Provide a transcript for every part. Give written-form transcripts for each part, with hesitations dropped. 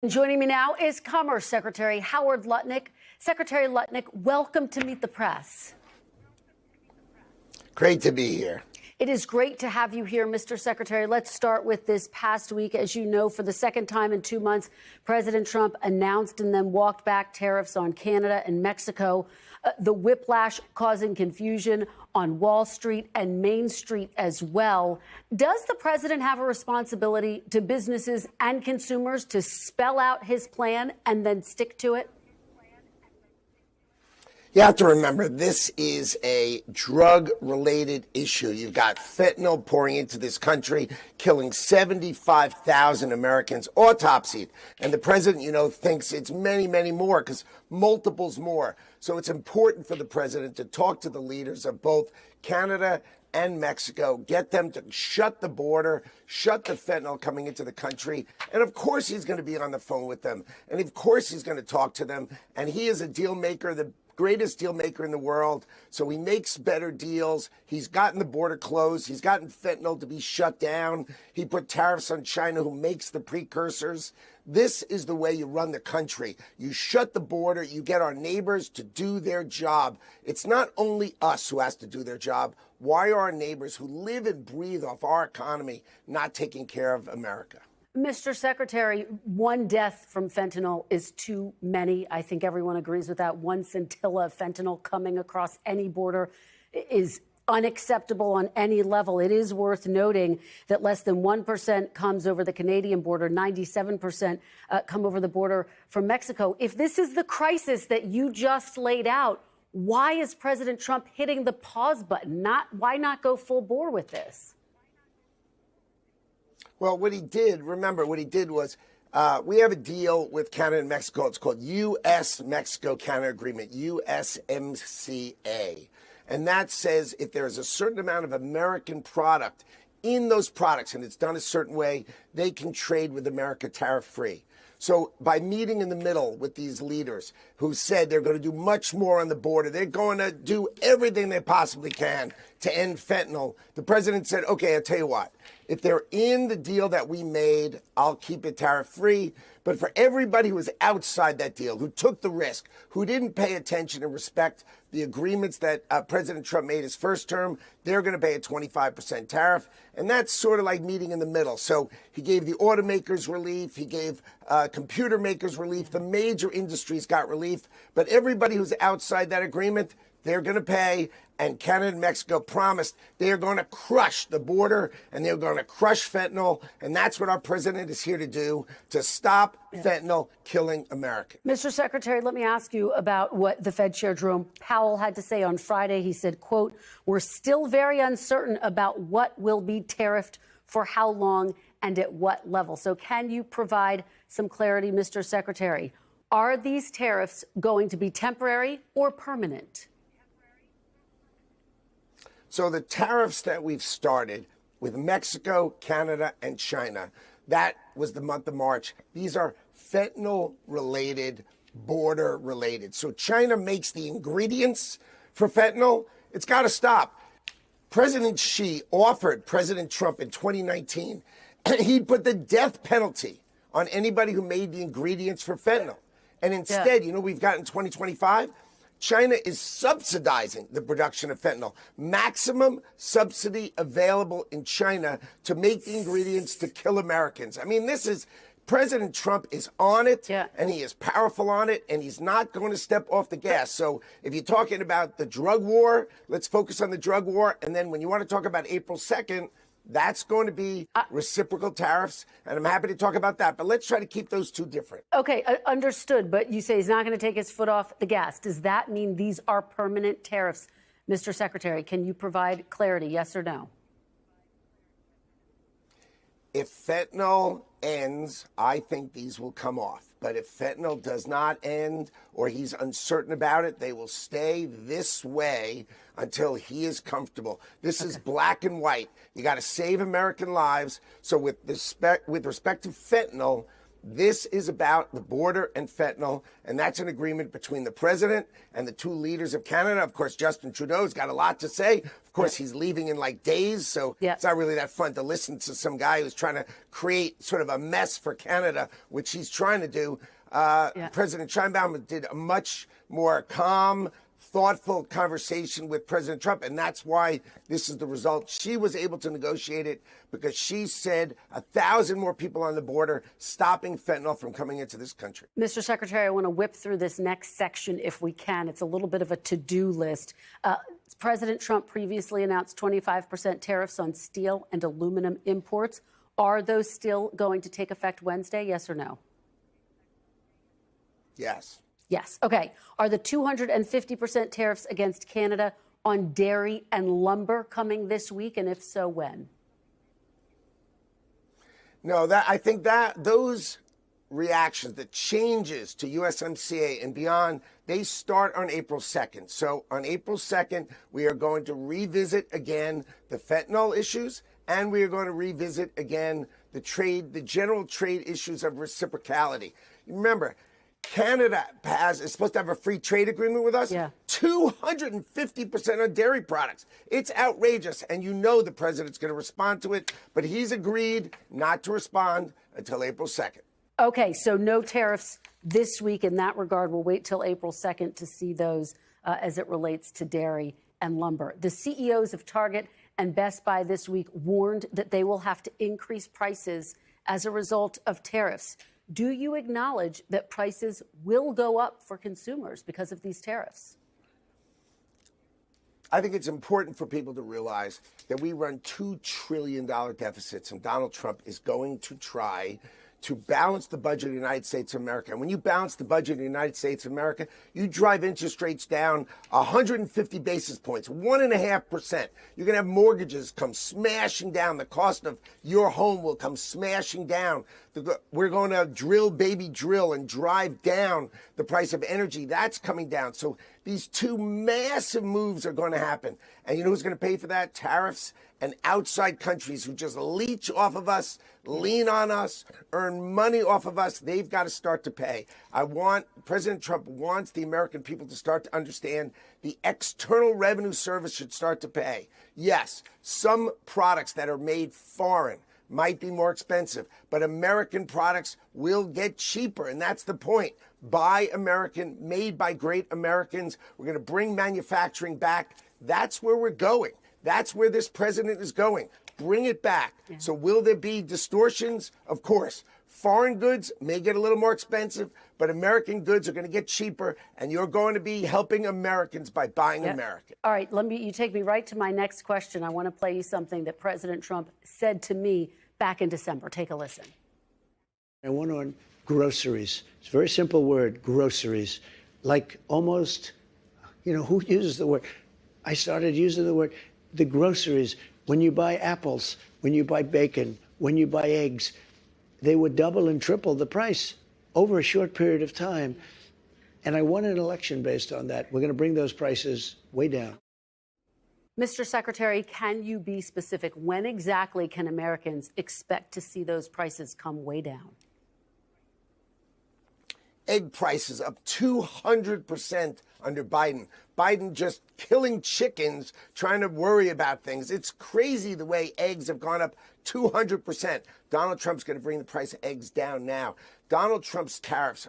Joining me now is Commerce Secretary Howard Lutnick. Secretary Lutnick, welcome to Meet the Press. Great to be here. It is great to have you here, Mr. Secretary. Let's start with this past week. As you know, for the second time in 2 months, President Trump announced and then walked back tariffs on Canada and Mexico, the whiplash causing confusion on Wall Street and Main Street as well. Does the president have a responsibility to businesses and consumers to spell out his plan and then stick to it? You have to remember, this is a drug-related issue. You've got fentanyl pouring into this country, killing 75,000 Americans, autopsied. And the president, thinks it's many, many more, because multiples more. So it's important for the president to talk to the leaders of both Canada and Mexico, get them to shut the border, shut the fentanyl coming into the country. And of course, he's going to be on the phone with them. And of course, he's going to talk to them. And he is a deal maker, the greatest deal maker in the world. So he makes better deals. He's gotten the border closed. He's gotten fentanyl to be shut down. He put tariffs on China, who makes the precursors. This is the way you run the country. You shut the border. You get our neighbors to do their job. It's not only us who has to do their job. Why are our neighbors who live and breathe off our economy not taking care of America? Mr. Secretary, one death from fentanyl is too many. I think everyone agrees with that. One scintilla of fentanyl coming across any border is unacceptable on any level. It is worth noting that less than 1% comes over the Canadian border, 97% come over the border from Mexico. If this is the crisis that you just laid out, why is President Trump hitting the pause button? Why not go full bore with this? Well, what he did was we have a deal with Canada and Mexico. It's called U.S.-Mexico-Canada Agreement, USMCA. And that says if there's a certain amount of American product in those products, and it's done a certain way, they can trade with America tariff-free. So by meeting in the middle with these leaders who said they're going to do much more on the border, they're going to do everything they possibly can to end fentanyl, the president said, okay, I'll tell you what, if they're in the deal that we made, I'll keep it tariff-free. But for everybody who was outside that deal, who took the risk, who didn't pay attention and respect the agreements that President Trump made his first term, they're going to pay a 25% tariff. And that's sort of like meeting in the middle. So he gave the automakers relief. He gave computer makers relief. The major industries got relief. But everybody who's outside that agreement, they're going to pay. And Canada and Mexico promised they are going to crush the border and they're going to crush fentanyl. And that's what our president is here to do, to stop fentanyl killing Americans. Mr. Secretary, let me ask you about what the Fed Chair Jerome Powell had to say on Friday. He said, quote, "We're still very uncertain about what will be tariffed, for how long, and at what level." So can you provide some clarity, Mr. Secretary? Are these tariffs going to be temporary or permanent? So the tariffs that we've started with Mexico, Canada, and China, that was the month of March. These are fentanyl-related, border-related. So China makes the ingredients for fentanyl. It's got to stop. President Xi offered President Trump in 2019, he'd put the death penalty on anybody who made the ingredients for fentanyl. And instead, we've got in 2025, China is subsidizing the production of fentanyl. Maximum subsidy available in China to make the ingredients to kill Americans. I mean, President Trump is on it, and he is powerful on it, and he's not going to step off the gas. So if you're talking about the drug war, let's focus on the drug war. And then when you want to talk about April 2nd, that's going to be reciprocal tariffs, and I'm happy to talk about that. But let's try to keep those two different. Okay, understood. But you say he's not going to take his foot off the gas. Does that mean these are permanent tariffs? Mr. Secretary, can you provide clarity, yes or no? If fentanyl ends, I think these will come off. But if fentanyl does not end or he's uncertain about it, they will stay this way until he is comfortable. This is black and white. You got to save American lives. So with respect to fentanyl, This is about the border and fentanyl, and that's an agreement between the president and the two leaders of Canada. Of course, Justin Trudeau's got a lot to say. Of course, he's leaving in like days, so it's not really that fun to listen to some guy who's trying to create sort of a mess for Canada, which he's trying to do. President Sheinbaum did a much more calm, thoughtful conversation with President Trump, and that's why this is the result. She was able to negotiate it because she said 1,000 more people on the border, stopping fentanyl from coming into this country. Mr. Secretary, I want to whip through this next section if we can. It's a little bit of a to-do list. President Trump previously announced 25% tariffs on steel and aluminum imports. Are those still going to take effect Wednesday, yes or no? Yes. Yes. Okay. Are the 250% tariffs against Canada on dairy and lumber coming this week? And if so, when? No, I think that those reactions, the changes to USMCA and beyond, they start on April 2nd. So on April 2nd, we are going to revisit again the fentanyl issues, and we are going to revisit again the general trade issues of reciprocality. Remember, Canada is supposed to have a free trade agreement with us. 250% on dairy products. It's outrageous. And you know the president's going to respond to it. But he's agreed not to respond until April 2nd. Okay, so no tariffs this week in that regard. We'll wait till April 2nd to see those as it relates to dairy and lumber. The CEOs of Target and Best Buy this week warned that they will have to increase prices as a result of tariffs. Do you acknowledge that prices will go up for consumers because of these tariffs? I think it's important for people to realize that we run $2 trillion deficits, and Donald Trump is going to try to balance the budget of the United States of America. And when you balance the budget of the United States of America, you drive interest rates down 150 basis points, 1.5%. You're going to have mortgages come smashing down. The cost of your home will come smashing down. We're going to drill, baby, drill, and drive down the price of energy. That's coming down. So these two massive moves are going to happen. And you know who's going to pay for that? Tariffs and outside countries who just leech off of us, lean on us, earn money off of us. They've got to start to pay. President Trump wants the American people to start to understand the External Revenue Service should start to pay. Yes, some products that are made foreign might be more expensive, but American products will get cheaper, and that's the point. Buy American, made by great Americans. We're going to bring manufacturing back. That's where we're going. That's where this president is going. Bring it back. So will there be distortions? Of course. Foreign goods may get a little more expensive, but American goods are going to get cheaper, and you're going to be helping Americans by buying American. All right, you take me right to my next question. I want to play you something that President Trump said to me back in December. Take a listen. I went on groceries. It's a very simple word, groceries. Like almost, who uses the word? I started using the word. The groceries, when you buy apples, when you buy bacon, when you buy eggs, they would double and triple the price over a short period of time. And I won an election based on that. We're going to bring those prices way down. Mr. Secretary, can you be specific? When exactly can Americans expect to see those prices come way down? Egg prices up 200% under Biden. Biden just killing chickens, trying to worry about things. It's crazy the way eggs have gone up 200%. Donald Trump's going to bring the price of eggs down now. Donald Trump's tariffs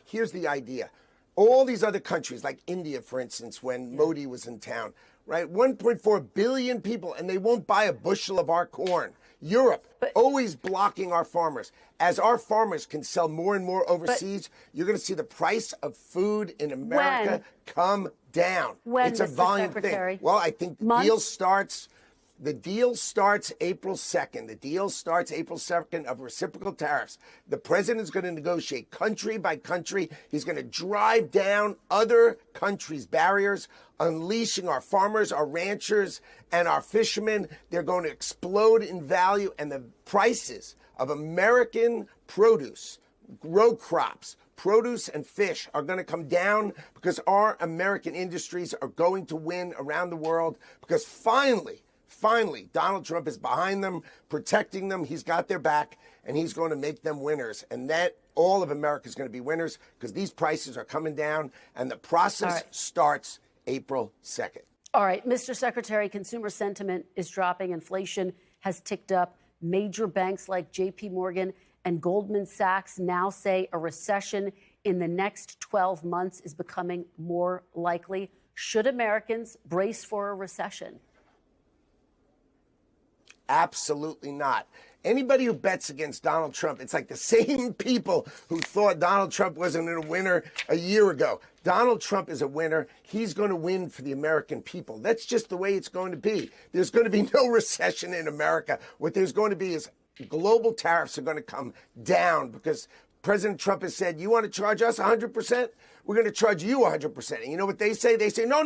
here's the idea. All these other countries, like India, for instance, when Modi was in town, right? 1.4 billion people, and they won't buy a bushel of our corn. Europe, always blocking our farmers. As our farmers can sell more and more overseas, you're going to see the price of food in America come down. It's a volume thing. Well, I think the deal starts April 2nd. The deal starts April 2nd of reciprocal tariffs. The president's going to negotiate country by country. He's going to drive down other countries' barriers, unleashing our farmers, our ranchers, and our fishermen. They're going to explode in value, and the prices of American produce, row crops, produce and fish are going to come down because our American industries are going to win around the world because finally finally, Donald Trump is behind them, protecting them. He's got their back, and he's going to make them winners. And that all of America is going to be winners because these prices are coming down, and the process starts April 2nd. All right, Mr. Secretary, consumer sentiment is dropping. Inflation has ticked up. Major banks like J.P. Morgan and Goldman Sachs now say a recession in the next 12 months is becoming more likely. Should Americans brace for a recession? Absolutely not. Anybody who bets against Donald Trump, it's like the same people who thought Donald Trump wasn't a winner a year ago. Donald Trump is a winner. He's going to win for the American people. That's just the way it's going to be. There's going to be no recession in America. What there's going to be is global tariffs are going to come down because President Trump has said, you want to charge us 100%? We're going to charge you 100%. And you know what they say? They say, no,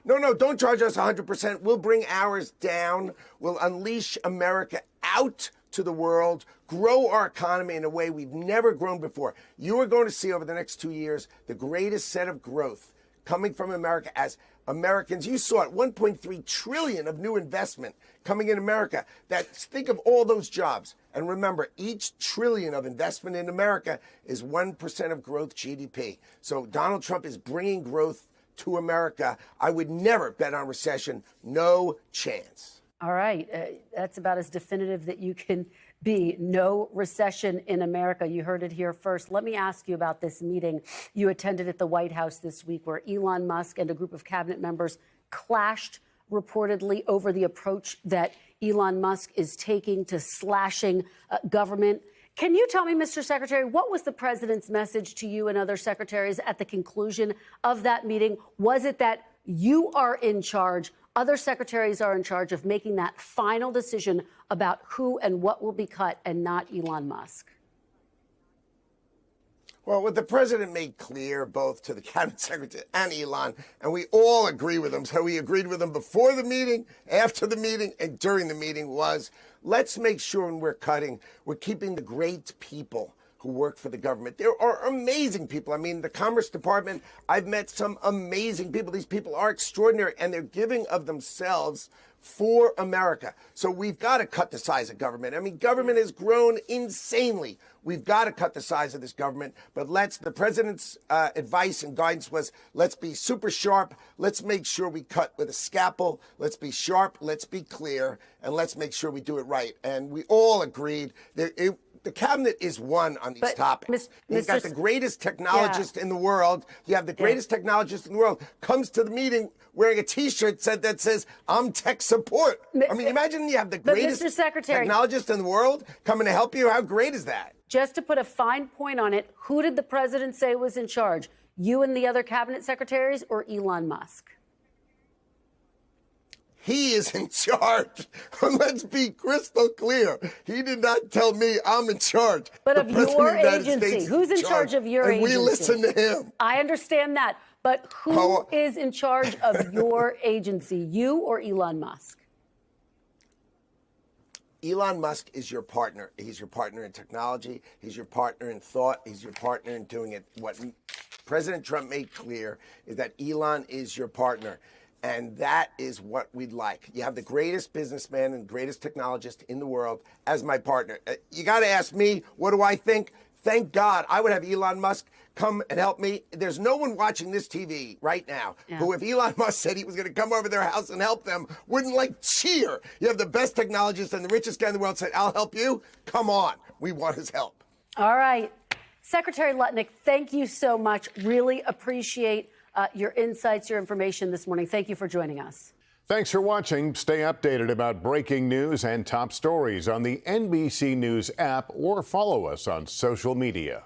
don't charge us 100%. We'll bring ours down. We'll unleash America out to the world, grow our economy in a way we've never grown before. You are going to see over the next 2 years the greatest set of growth coming from America as Americans. You saw it, 1.3 trillion of new investment coming in America. Think of all those jobs. And remember, each trillion of investment in America is 1% of growth GDP. So Donald Trump is bringing growth to America. I would never bet on recession. No chance. All right. That's about as definitive that you can be. No recession in America. You heard it here first. Let me ask you about this meeting you attended at the White House this week where Elon Musk and a group of cabinet members clashed reportedly over the approach that Elon Musk is taking to slashing government. Can you tell me, Mr. Secretary, what was the president's message to you and other secretaries at the conclusion of that meeting? Was it that you are in charge? Other secretaries are in charge of making that final decision about who and what will be cut and not Elon Musk? Well, what the president made clear, both to the cabinet secretary and Elon, and we all agree with him, so we agreed with him before the meeting, after the meeting, and during the meeting, was let's make sure when we're cutting, we're keeping the great people who work for the government. There are amazing people. I mean, the Commerce Department, I've met some amazing people. These people are extraordinary, and they're giving of themselves for America. So we've got to cut the size of government. I mean, government has grown insanely. We've got to cut the size of this government. But the president's advice and guidance was, let's be super sharp. Let's make sure we cut with a scalpel. Let's be sharp. Let's be clear. And let's make sure we do it right. And we all agreed that the cabinet is one on these topics. You've got the greatest technologist in the world. You have the greatest technologist in the world comes to the meeting wearing a T-shirt that says, I'm tech support. I mean, imagine you have the greatest technologist in the world coming to help you. How great is that? Just to put a fine point on it, who did the president say was in charge? You and the other cabinet secretaries or Elon Musk? He is in charge. Let's be crystal clear. He did not tell me I'm in charge. But of your agency, who's in charge of your agency? And we listen to him. I understand that. But who is in charge of your agency, you or Elon Musk? Elon Musk is your partner. He's your partner in technology. He's your partner in thought. He's your partner in doing it. What President Trump made clear is that Elon is your partner. And that is what we'd like. You have the greatest businessman and greatest technologist in the world as my partner. You got to ask me, what do I think? Thank God I would have Elon Musk come and help me. There's no one watching this TV right now who, if Elon Musk said he was going to come over their house and help them, wouldn't cheer. You have the best technologist and the richest guy in the world said, I'll help you. Come on. We want his help. All right. Secretary Lutnick, thank you so much. Really appreciate your insights, your information this morning. Thank you for joining us. Thanks for watching. Stay updated about breaking news and top stories on the NBC News app or follow us on social media.